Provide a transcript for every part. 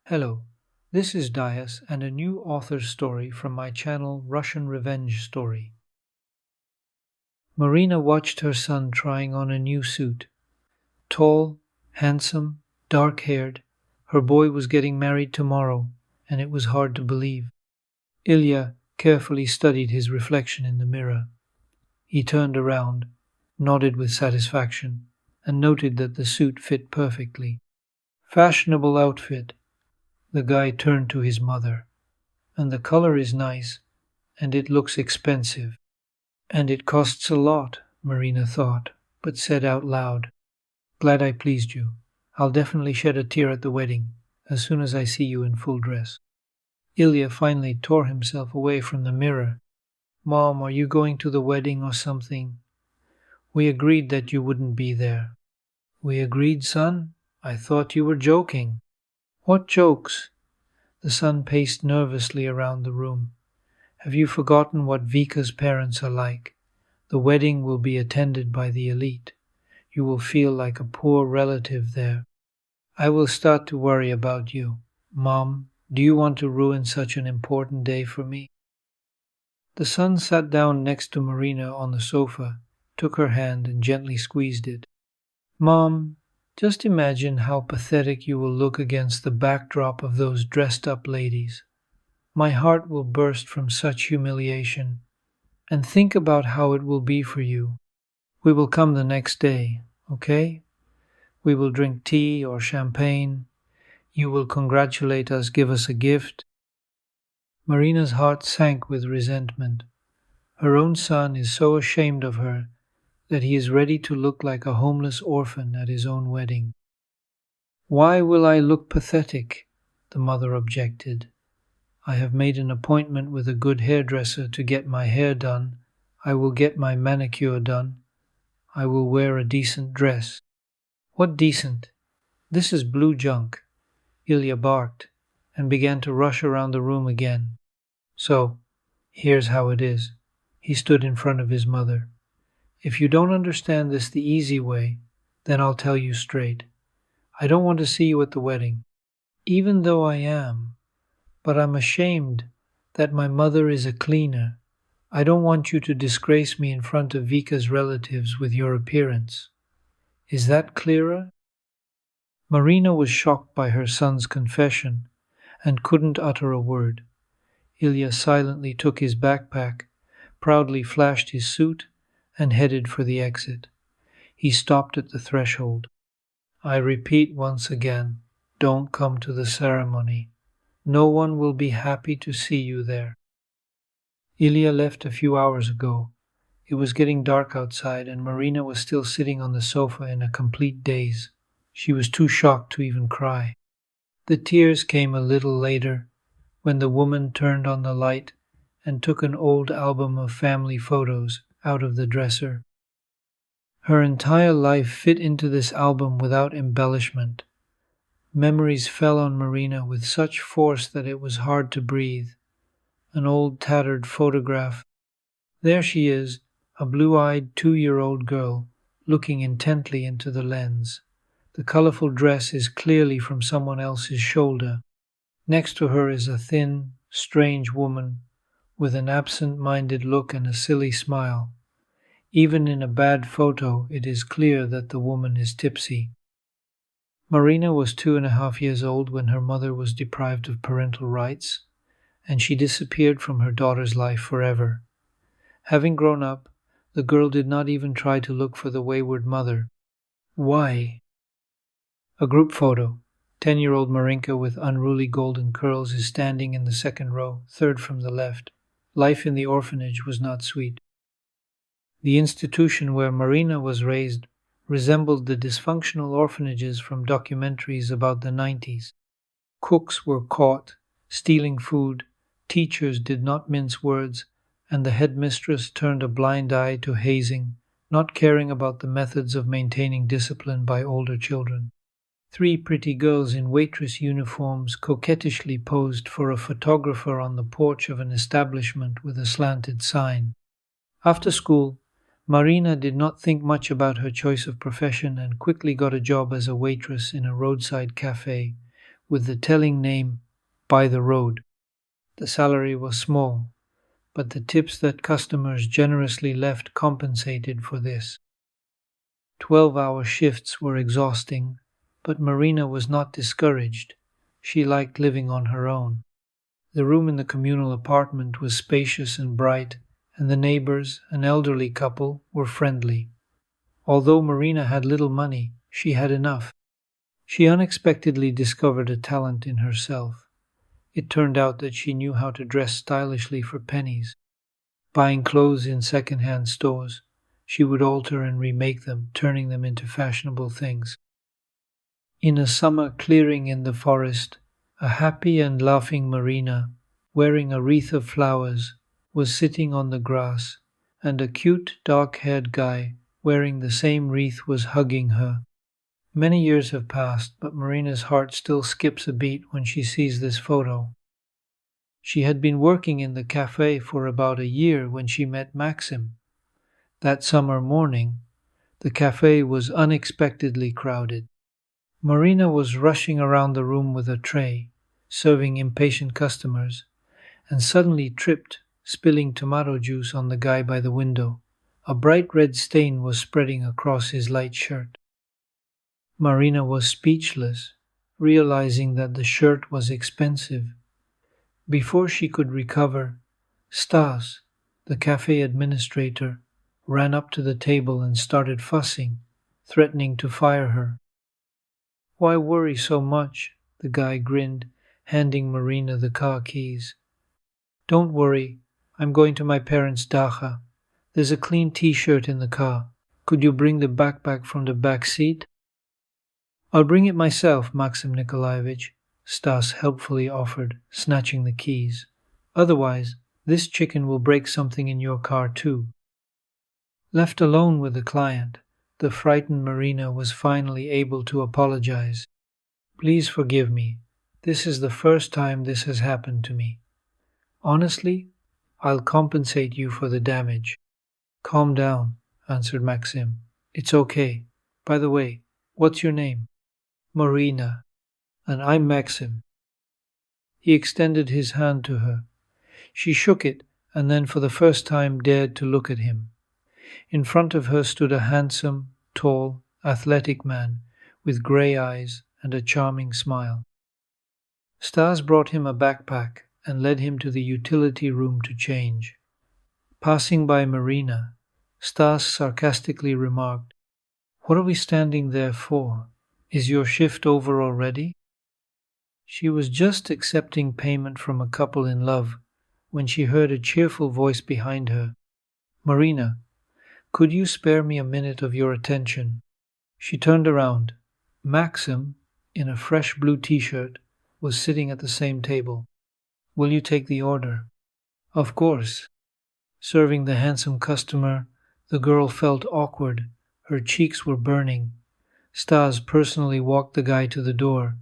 Hello, this is Dias and a new author's story from my channel Russian Revenge Story. Marina watched her son trying on a new suit. Tall, handsome, dark haired, her boy was getting married tomorrow, and it was hard to believe. Ilya carefully studied his reflection in the mirror. He turned around, nodded with satisfaction, and noted that the suit fit perfectly. Fashionable outfit. The guy turned to his mother. And the color is nice, and it looks expensive. And it costs a lot, Marina thought, but said out loud, "Glad I pleased you. I'll definitely shed a tear at the wedding, as soon as I see you in full dress." Ilya finally tore himself away from the mirror. "Mom, are you going to the wedding or something? We agreed that you wouldn't be there." "We agreed, son? I thought you were joking." "What jokes?" The son paced nervously around the room. "Have you forgotten what Vika's parents are like? The wedding will be attended by the elite. You will feel like a poor relative there. I will start to worry about you. Mom, do you want to ruin such an important day for me?" The son sat down next to Marina on the sofa, took her hand and gently squeezed it. "Mom, just imagine how pathetic you will look against the backdrop of those dressed up ladies. My heart will burst from such humiliation. And think about how it will be for you. We will come the next day, okay? We will drink tea or champagne. You will congratulate us, give us a gift." Marina's heart sank with resentment. Her own son is so ashamed of her that he is ready to look like a homeless orphan at his own wedding. "Why will I look pathetic?" the mother objected. "I have made an appointment with a good hairdresser to get my hair done. I will get my manicure done. I will wear a decent dress." "What decent? This is blue junk," Ilya barked, and began to rush around the room again. "So, here's how it is." He stood in front of his mother. "If you don't understand this the easy way, then I'll tell you straight. I don't want to see you at the wedding, even though I am. But I'm ashamed that my mother is a cleaner. I don't want you to disgrace me in front of Vika's relatives with your appearance. Is that clearer?" Marina was shocked by her son's confession and couldn't utter a word. Ilya silently took his backpack, proudly flashed his suit, and headed for the exit. He stopped at the threshold. "I repeat once again, don't come to the ceremony. No one will be happy to see you there." Ilya left a few hours ago. It was getting dark outside, and Marina was still sitting on the sofa in a complete daze. She was too shocked to even cry. The tears came a little later, when the woman turned on the light and took an old album of family photos out of the dresser. Her entire life fit into this album without embellishment. Memories fell on Marina with such force that it was hard to breathe. An old tattered photograph. There she is, a blue-eyed 2-year-old girl, looking intently into the lens. The colorful dress is clearly from someone else's shoulder. Next to her is a thin, strange woman with an absent-minded look and a silly smile. Even in a bad photo, it is clear that the woman is tipsy. Marina was 2.5 years old when her mother was deprived of parental rights, and she disappeared from her daughter's life forever. Having grown up, the girl did not even try to look for the wayward mother. Why? A group photo. 10-year-old Marinka with unruly golden curls is standing in the second row, third from the left. Life in the orphanage was not sweet. The institution where Marina was raised resembled the dysfunctional orphanages from documentaries about the 90s. Cooks were caught stealing food, teachers did not mince words, and the headmistress turned a blind eye to hazing, not caring about the methods of maintaining discipline by older children. 3 pretty girls in waitress uniforms coquettishly posed for a photographer on the porch of an establishment with a slanted sign. After school, Marina did not think much about her choice of profession and quickly got a job as a waitress in a roadside cafe, with the telling name By the Road. The salary was small, but the tips that customers generously left compensated for this. 12-hour shifts were exhausting, but Marina was not discouraged. She liked living on her own. The room in the communal apartment was spacious and bright, and the neighbors, an elderly couple, were friendly. Although Marina had little money, she had enough. She unexpectedly discovered a talent in herself. It turned out that she knew how to dress stylishly for pennies. Buying clothes in second-hand stores, she would alter and remake them, turning them into fashionable things. In a summer clearing in the forest, a happy and laughing Marina, wearing a wreath of flowers, was sitting on the grass, and a cute, dark-haired guy wearing the same wreath was hugging her. Many years have passed, but Marina's heart still skips a beat when she sees this photo. She had been working in the cafe for about a year when she met Maxim. That summer morning, the cafe was unexpectedly crowded. Marina was rushing around the room with a tray, serving impatient customers, and suddenly tripped, spilling tomato juice on the guy by the window. A bright red stain was spreading across his light shirt. Marina was speechless, realizing that the shirt was expensive. Before she could recover, Stas, the cafe administrator, ran up to the table and started fussing, threatening to fire her. "Why worry so much?" the guy grinned, handing Marina the car keys. "Don't worry, I'm going to my parents' dacha. There's a clean t-shirt in the car. Could you bring the backpack from the back seat?" "I'll bring it myself, Maxim Nikolaevich," Stas helpfully offered, snatching the keys. "Otherwise, this chicken will break something in your car too." Left alone with the client, the frightened Marina was finally able to apologize. "Please forgive me. This is the first time this has happened to me. Honestly, I'll compensate you for the damage." "Calm down," answered Maxim. "It's okay. By the way, what's your name?" "Marina." "And I'm Maxim." He extended his hand to her. She shook it and then for the first time dared to look at him. In front of her stood a handsome, tall, athletic man with grey eyes and a charming smile. Stas brought him a backpack and led him to the utility room to change. Passing by Marina, Stas sarcastically remarked, "What are we standing there for? Is your shift over already?" She was just accepting payment from a couple in love when she heard a cheerful voice behind her. "Marina, could you spare me a minute of your attention?" She turned around. Maxim, in a fresh blue t-shirt, was sitting at the same table. "Will you take the order?" "Of course." Serving the handsome customer, the girl felt awkward. Her cheeks were burning. Stas personally walked the guy to the door,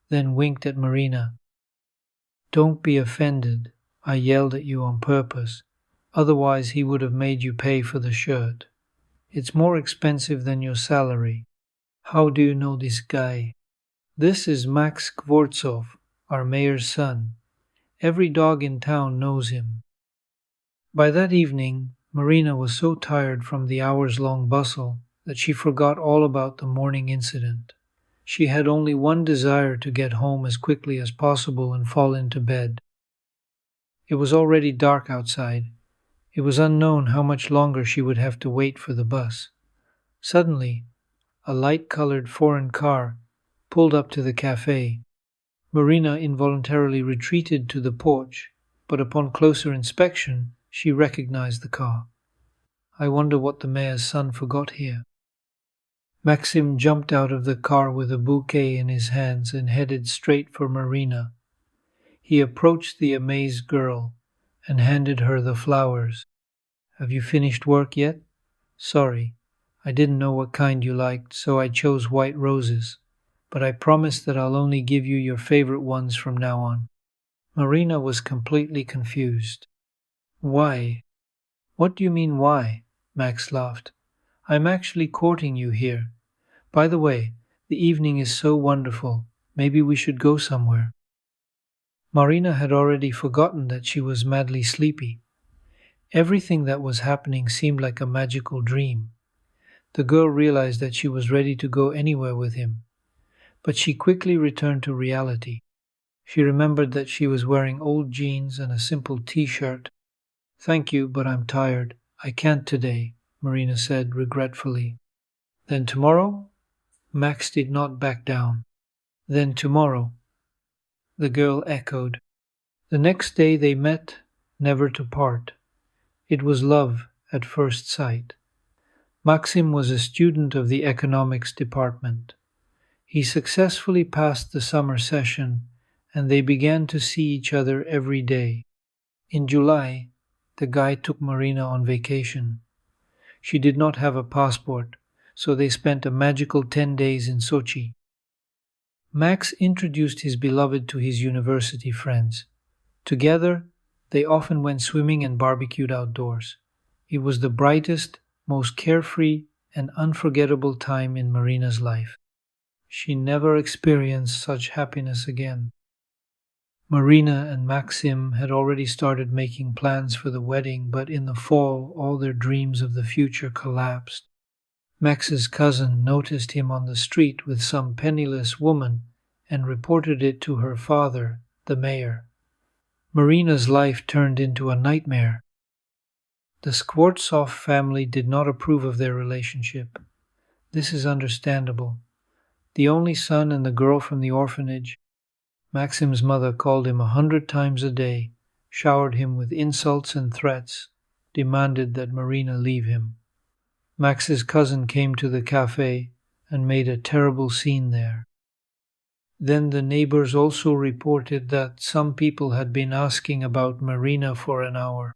then winked at Marina. "Don't be offended. I yelled at you on purpose. Otherwise he would have made you pay for the shirt. It's more expensive than your salary." "How do you know this guy?" "This is Max Skvortsov, our mayor's son. Every dog in town knows him." By that evening, Marina was so tired from the hours-long bustle that she forgot all about the morning incident. She had only one desire: to get home as quickly as possible and fall into bed. It was already dark outside. It was unknown how much longer she would have to wait for the bus. Suddenly, a light-colored foreign car pulled up to the cafe. Marina involuntarily retreated to the porch, but upon closer inspection, she recognized the car. "I wonder what the mayor's son forgot here." Maxim jumped out of the car with a bouquet in his hands and headed straight for Marina. He approached the amazed girl and handed her the flowers. "Have you finished work yet?" "Sorry, I didn't know what kind you liked, so I chose white roses. But I promise that I'll only give you your favorite ones from now on." Marina was completely confused. "Why?" "What do you mean, why?" Max laughed. "I'm actually courting you here. By the way, the evening is so wonderful. Maybe we should go somewhere. Marina had already forgotten that she was madly sleepy. Everything that was happening seemed like a magical dream. The girl realized that she was ready to go anywhere with him, but she quickly returned to reality. She remembered that she was wearing old jeans and a simple t-shirt. "Thank you, but I'm tired. I can't today," Marina said regretfully. "Then tomorrow?" Max did not back down. "Then tomorrow," the girl echoed. The next day they met, never to part. It was love at first sight. Maxim was a student of the economics department. He successfully passed the summer session, and they began to see each other every day. In July, the guy took Marina on vacation. She did not have a passport, so they spent a magical 10 days in Sochi. Max introduced his beloved to his university friends. Together, they often went swimming and barbecued outdoors. It was the brightest, most carefree, and unforgettable time in Marina's life. She never experienced such happiness again. Marina and Maxim had already started making plans for the wedding, but in the fall all their dreams of the future collapsed. Max's cousin noticed him on the street with some penniless woman and reported it to her father, the mayor. Marina's life turned into a nightmare. The Skvortsov family did not approve of their relationship. This is understandable. The only son and the girl from the orphanage, Maxim's mother called him 100 times a day, showered him with insults and threats, demanded that Marina leave him. Max's cousin came to the cafe and made a terrible scene there. Then the neighbors also reported that some people had been asking about Marina for an hour.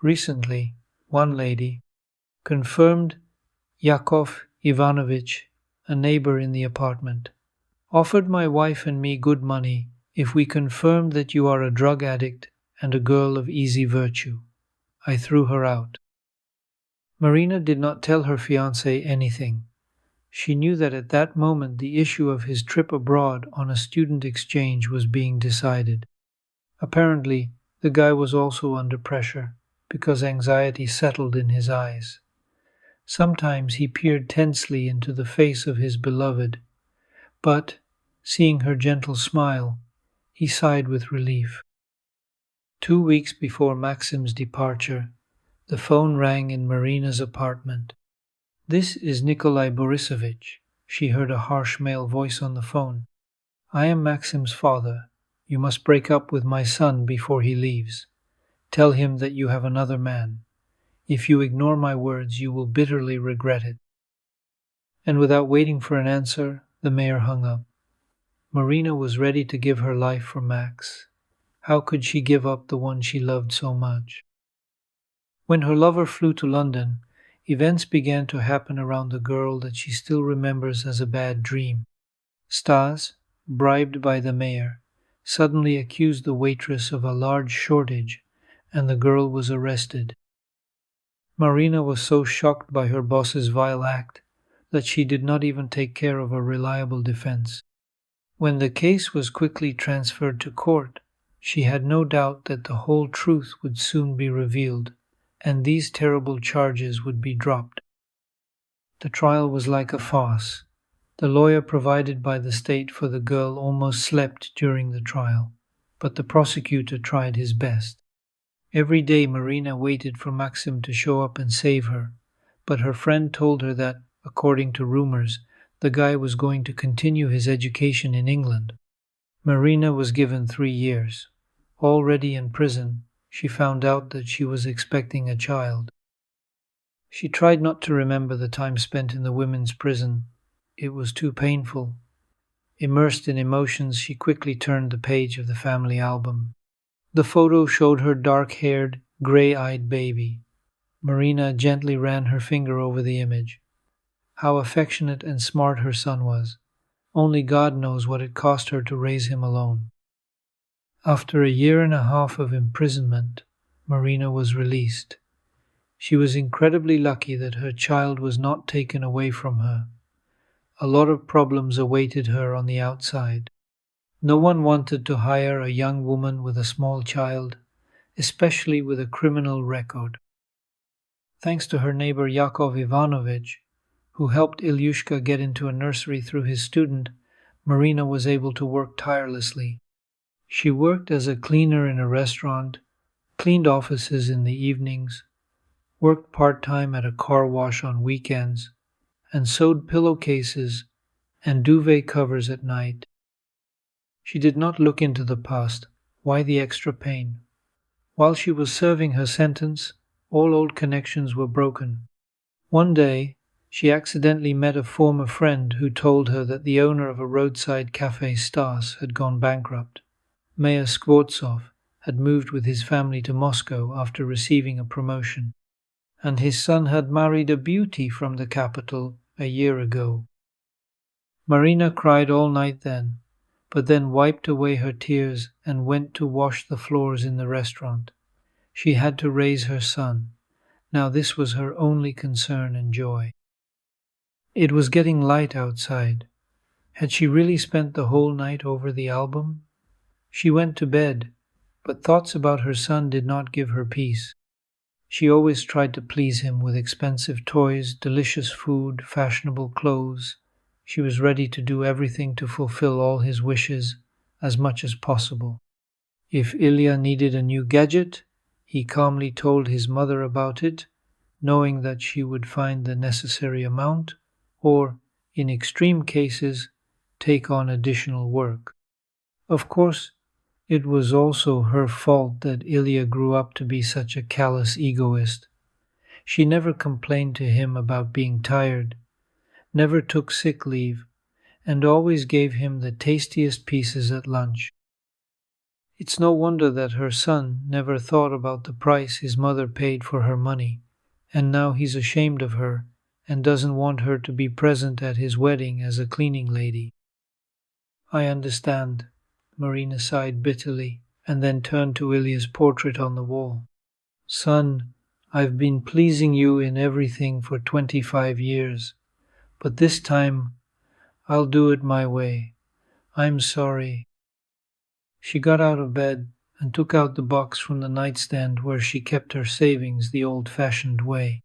Recently, one lady confirmed Yakov Ivanovich, a neighbor in the apartment, offered my wife and me good money if we confirmed that you are a drug addict and a girl of easy virtue. I threw her out. Marina did not tell her fiancé anything. She knew that at that moment the issue of his trip abroad on a student exchange was being decided. Apparently, the guy was also under pressure because anxiety settled in his eyes. Sometimes he peered tensely into the face of his beloved, but, seeing her gentle smile, he sighed with relief. 2 weeks before Maxim's departure, the phone rang in Marina's apartment. "This is Nikolai Borisovich," she heard a harsh male voice on the phone. "I am Maxim's father. You must break up with my son before he leaves. Tell him that you have another man. If you ignore my words, you will bitterly regret it." And without waiting for an answer, the mayor hung up. Marina was ready to give her life for Max. How could she give up the one she loved so much? When her lover flew to London, events began to happen around the girl that she still remembers as a bad dream. Stas, bribed by the mayor, suddenly accused the waitress of a large shortage, and the girl was arrested. Marina was so shocked by her boss's vile act that she did not even take care of a reliable defense. When the case was quickly transferred to court, she had no doubt that the whole truth would soon be revealed, and these terrible charges would be dropped. The trial was like a farce. The lawyer provided by the state for the girl almost slept during the trial, but the prosecutor tried his best. Every day Marina waited for Maxim to show up and save her, but her friend told her that, according to rumors, the guy was going to continue his education in England. Marina was given 3 years. Already in prison, she found out that she was expecting a child. She tried not to remember the time spent in the women's prison. It was too painful. Immersed in emotions, she quickly turned the page of the family album. The photo showed her dark-haired, gray-eyed baby. Marina gently ran her finger over the image. How affectionate and smart her son was. Only God knows what it cost her to raise him alone. After a 1.5 years of imprisonment, Marina was released. She was incredibly lucky that her child was not taken away from her. a lot of problems awaited her on the outside. No one wanted to hire a young woman with a small child, especially with a criminal record. Thanks to her neighbor Yakov Ivanovich, who helped Ilyushka get into a nursery through his student, Marina was able to work tirelessly. She worked as a cleaner in a restaurant, cleaned offices in the evenings, worked part-time at a car wash on weekends, and sewed pillowcases and duvet covers at night. She did not look into the past. Why the extra pain? While she was serving her sentence, all old connections were broken. One day, she accidentally met a former friend who told her that the owner of a roadside cafe Stas had gone bankrupt. Mayor Skvortsov had moved with his family to Moscow after receiving a promotion, and his son had married a beauty from the capital a year ago. Marina cried all night then, but then wiped away her tears and went to wash the floors in the restaurant. She had to raise her son. Now this was her only concern and joy. It was getting light outside. Had she really spent the whole night over the album? She went to bed, but thoughts about her son did not give her peace. She always tried to please him with expensive toys, delicious food, fashionable clothes. She was ready to do everything to fulfill all his wishes as much as possible. If Ilya needed a new gadget, he calmly told his mother about it, knowing that she would find the necessary amount, or, in extreme cases, take on additional work. Of course, it was also her fault that Ilya grew up to be such a callous egoist. She never complained to him about being tired, never took sick leave, and always gave him the tastiest pieces at lunch. It's no wonder that her son never thought about the price his mother paid for her money, and now he's ashamed of her and doesn't want her to be present at his wedding as a cleaning lady. I understand, Marina sighed bitterly, and then turned to Ilya's portrait on the wall. Son, I've been pleasing you in everything for 25 years, but this time I'll do it my way. I'm sorry. She got out of bed and took out the box from the nightstand where she kept her savings the old-fashioned way.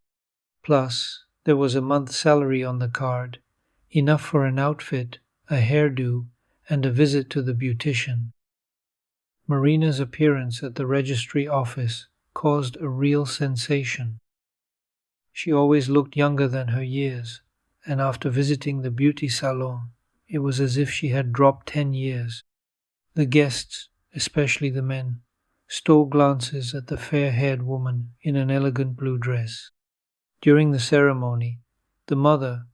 Plus, there was a month's salary on the card, enough for an outfit, a hairdo, and a visit to the beautician. Marina's appearance at the registry office caused a real sensation. She always looked younger than her years, and after visiting the beauty salon, it was as if she had dropped 10 years. The guests, especially the men, stole glances at the fair-haired woman in an elegant blue dress. During the ceremony, the mother,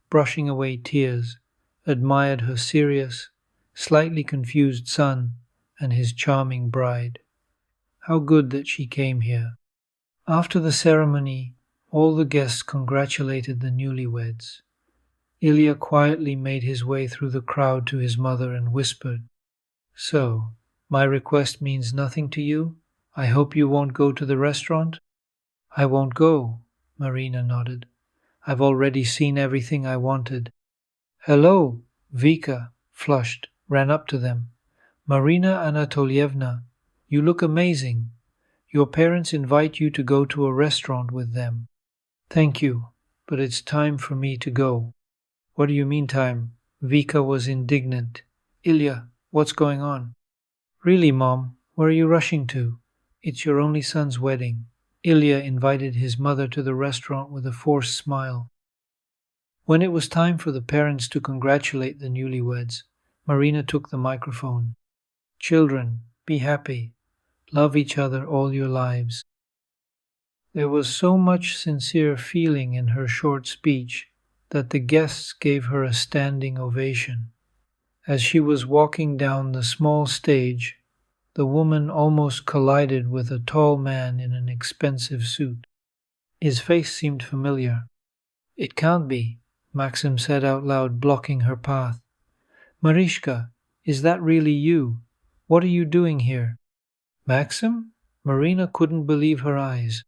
brushing away tears, admired her serious, slightly confused son and his charming bride. How good that she came here. After the ceremony, all the guests congratulated the newlyweds. Ilya quietly made his way through the crowd to his mother and whispered, "So, my request means nothing to you? I hope you won't go to the restaurant?" "I won't go," Marina nodded. "I've already seen everything I wanted." "Hello!" Vika, flushed, ran up to them. "Marina Anatolievna, you look amazing. Your parents invite you to go to a restaurant with them." "Thank you, but it's time for me to go." "What do you mean time?" Vika was indignant. "Ilya, what's going on?" "Really, Mom, where are you rushing to? It's your only son's wedding." Ilya invited his mother to the restaurant with a forced smile. When it was time for the parents to congratulate the newlyweds, Marina took the microphone. "Children, be happy. Love each other all your lives." There was so much sincere feeling in her short speech that the guests gave her a standing ovation. As she was walking down the small stage, the woman almost collided with a tall man in an expensive suit. His face seemed familiar. "It can't be," Maxim said out loud, blocking her path. "Marishka, is that really you? What are you doing here?" "Maxim?" Marina couldn't believe her eyes.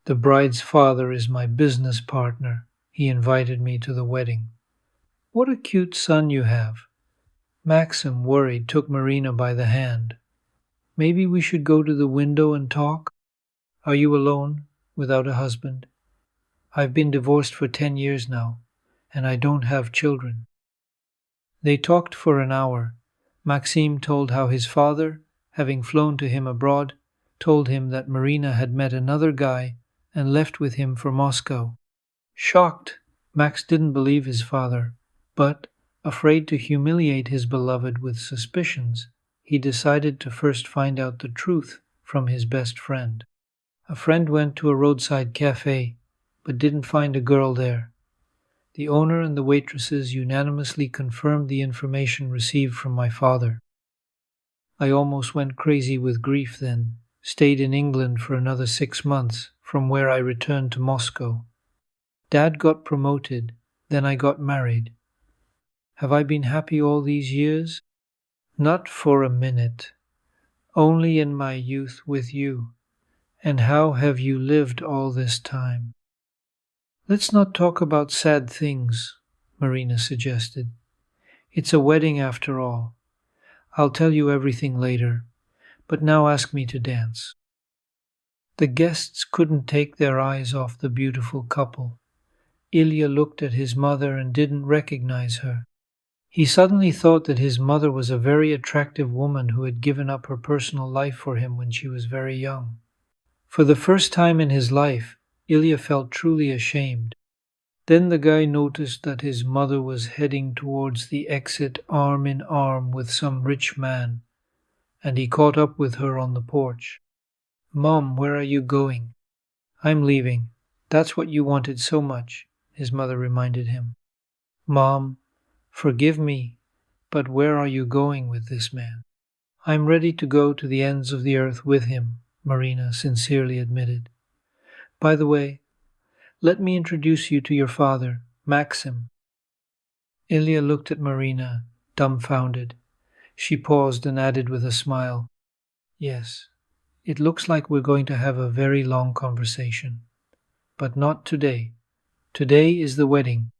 "The bride's father is my business partner. He invited me to the wedding." What a cute son you have. Maxim, worried, took Marina by the hand. Maybe we should go to the window and talk? Are you alone, without a husband? I've been divorced for 10 years now, and I don't have children. They talked for an hour. Maxim told how his father, having flown to him abroad, told him that Marina had met another guy and left with him for Moscow. Shocked, Max didn't believe his father, but, afraid to humiliate his beloved with suspicions, he decided to first find out the truth from his best friend. A friend went to a roadside cafe, but didn't find a girl there. The owner and the waitresses unanimously confirmed the information received from my father. I almost went crazy with grief then, stayed in England for another 6 months, from where I returned to Moscow. Dad got promoted, then I got married. Have I been happy all these years? Not for a minute. Only in my youth with you. And how have you lived all this time? Let's not talk about sad things, Marina suggested. It's a wedding after all. I'll tell you everything later, but now ask me to dance. The guests couldn't take their eyes off the beautiful couple. Ilya looked at his mother and didn't recognize her. He suddenly thought that his mother was a very attractive woman who had given up her personal life for him when she was very young. For the first time in his life, Ilya felt truly ashamed. Then the guy noticed that his mother was heading towards the exit arm in arm with some rich man, and he caught up with her on the porch. "Mom, where are you going?" "I'm leaving. That's what you wanted so much," his mother reminded him. "Mom, forgive me, but where are you going with this man?" "I'm ready to go to the ends of the earth with him," Marina sincerely admitted. "By the way, let me introduce you to your father, Maxim." Ilya looked at Marina, dumbfounded. She paused and added with a smile, "Yes, it looks like we're going to have a very long conversation. But not today. Today is the wedding.